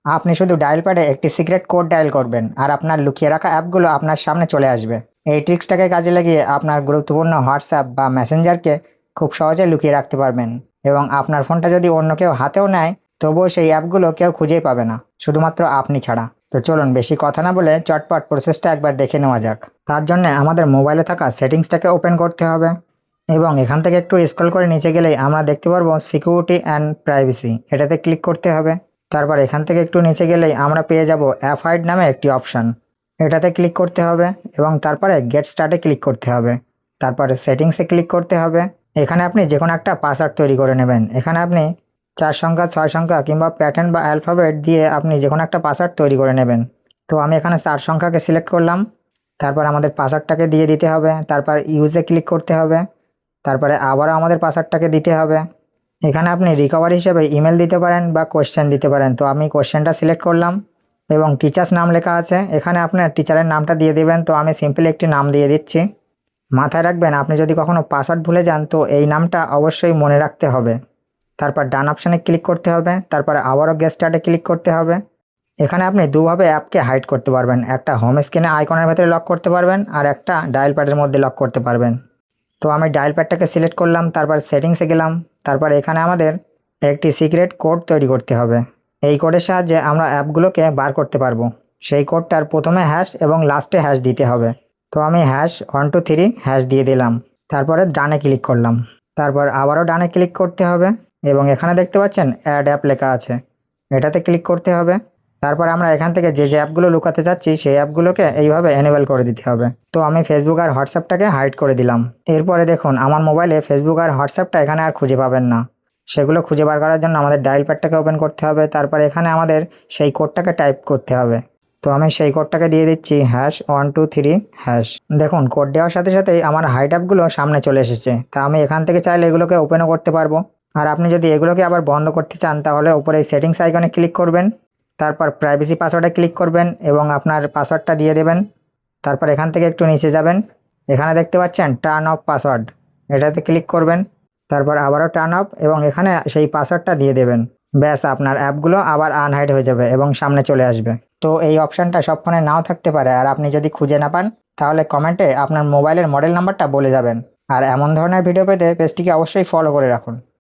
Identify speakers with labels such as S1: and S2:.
S1: আপনি শুধু ডায়াল প্যাডে একটি সিক্রেট কোড ডায়াল করবেন আর আপনার লুকিয়ে রাখা অ্যাপগুলো আপনার সামনে চলে আসবে। এই ট্রিক্সটাকে কাজে লাগিয়ে আপনার গুরুত্বপূর্ণ হোয়াটসঅ্যাপ বা মেসেঞ্জারকে খুব সহজে লুকিয়ে রাখতে পারবেন এবং আপনার ফোনটা যদি অন্য কেউ হাতেও নেয় তবুও সেই অ্যাপগুলো কেউ খুঁজেই পাবে না, শুধুমাত্র আপনি ছাড়া। তো চলুন বেশি কথা না বলে চটপট প্রসেসটা একবার দেখে নেওয়া যাক। তার জন্য আমাদের মোবাইলে থাকা সেটিংসটাকে ওপেন করতে হবে এবং এখান থেকে একটু স্ক্রল করে নিচে গেলেই আমরা দেখতে পারবো সিকিউরিটি অ্যান্ড প্রাইভেসি, এটাতে ক্লিক করতে হবে। তারপর এখান থেকে একটু নিচে গেলেই আমরা পেয়ে যাব অ্যাপ হাইড নামে একটি অপশান, এটাতে ক্লিক করতে হবে এবং তারপরে গেট স্টার্টে ক্লিক করতে হবে। তারপরে সেটিংসে ক্লিক করতে হবে। এখানে আপনি যে কোনো একটা পাসওয়ার্ড তৈরি করে নেবেন। এখানে আপনি 4 সংখ্যা 6 সংখ্যা কিংবা প্যাটার্ন বা অ্যালফাবেট দিয়ে আপনি যে কোনো একটা পাসওয়ার্ড তৈরি করে নেবেন। তো আমি এখানে 4 সংখ্যাকে সিলেক্ট করলাম। তারপর আমাদের পাসওয়ার্ডটাকে দিয়ে দিতে হবে। তারপর ইউজে ক্লিক করতে হবে। তারপরে আবারও আমাদের পাসওয়ার্ডটাকে দিতে হবে। এখানে আপনি রিকভারি হিসেবে ইমেল দিতে পারেন বা কোশ্চেন দিতে পারেন। তো আমি কোশ্চেনটা সিলেক্ট করলাম এবং টিচার্স নাম লেখা আছে, এখানে আপনার টিচারের নামটা দিয়ে দেবেন। তো আমি সিম্পলি একটি নাম দিয়ে দিচ্ছি। মাথায় রাখবেন, আপনি যদি কখনো পাসওয়ার্ড ভুলে যান তো এই নামটা অবশ্যই মনে রাখতে হবে। তারপর ডান অপশানে ক্লিক করতে হবে। তারপরে আবারও গেট স্টার্টে ক্লিক করতে হবে। এখানে আপনি দুভাবে অ্যাপকে হাইড করতে পারবেন, একটা হোম স্ক্রিনে আইকনের ভেতরে লক করতে পারবেন আর একটা ডায়াল প্যাডের মধ্যে লক করতে পারবেন। তো আমি ডায়াল প্যাডটাকে সিলেক্ট করলাম, তারপর সেটিংসে গেলাম। তারপর এখানে আমাদের একটি সিক্রেট কোড তৈরি করতে হবে। এই কোডের সাহায্যে আমরা অ্যাপগুলোকে বার করতে পারবো। সেই কোডটার প্রথমে হ্যাশ এবং লাস্টে হ্যাশ দিতে হবে। তো আমি #123# দিয়ে দিলাম। তারপরে ডানে ক্লিক করলাম। তারপর আবারও ডানে ক্লিক করতে হবে এবং এখানে দেখতে পাচ্ছেন অ্যাড অ্যাপ লেখা আছে, এটাতে ক্লিক করতে হবে। তারপর আমরা এখান থেকে যে অ্যাপগুলো লুকাতে চাচ্ছি সেই অ্যাপগুলোকে এইভাবে এনেবল করে দিতে হবে। তো আমি ফেসবুক আর হোয়াটসঅ্যাপটাকে হাইড করে দিলাম। এরপরে দেখুন আমার মোবাইলে ফেসবুক আর হোয়াটসঅ্যাপটা এখানে আর খুঁজে পাবেন না। সেগুলো খুঁজে বার করার জন্য আমাদের ডায়াল প্যাডটাকে ওপেন করতে হবে। তারপর এখানে আমাদের সেই কোডটাকে টাইপ করতে হবে। তো আমি সেই কোডটাকে দিয়ে দিচ্ছি #123#। দেখুন কোড দেওয়ার সাথে সাথেই আমার হাইড অ্যাপগুলো সামনে চলে এসেছে। তা আমি এখান থেকে চাইলে এগুলোকে ওপেনও করতে পারবো। আর আপনি যদি এগুলোকে আবার বন্ধ করতে চান তাহলে উপরে এই সেটিংস আইকনে ক্লিক করবেন। তারপর প্রাইভেসি পাসওয়ার্ডে ক্লিক করবেন এবং আপনার পাসওয়ার্ডটা দিয়ে দেবেন। তারপর এখান থেকে একটু নিচে যাবেন, এখানে দেখতে পাচ্ছেন টার্ন অফ পাসওয়ার্ড, এটাতে ক্লিক করবেন। তারপর আবারও টার্ন অফ এবং এখানে সেই পাসওয়ার্ডটা দিয়ে দেবেন। ব্যাস, আপনার অ্যাপগুলো আবার আনহাইড হয়ে যাবে এবং সামনে চলে আসবে। তো এই অপশানটা সব ফোনে নাও থাকতে পারে, আর আপনি যদি খুঁজে না পান তাহলে কমেন্টে আপনার মোবাইলের মডেল নাম্বারটা বলে যাবেন। আর এমন ধরনের ভিডিও পেতে পেজটিকে অবশ্যই ফলো করে রাখুন।